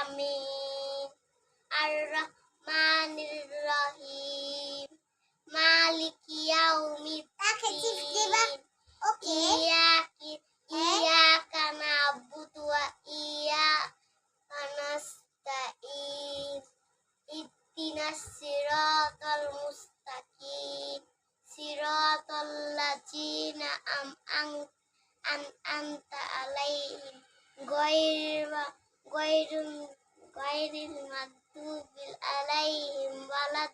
আমিন। আর-রহমানির রহিম। মালিকি ইয়াউমিদ্দিন। ইয়াকা না'বুদু ওয়া ইয়াকা নাস্তাঈন। ইহদিনাস সিরাতাল মুস্তাকিম। সিরাতাল লাযিনা আন'আমতা আলাইহিম গায়রিল মাগদুবি আলাইহিম ওয়ালাদ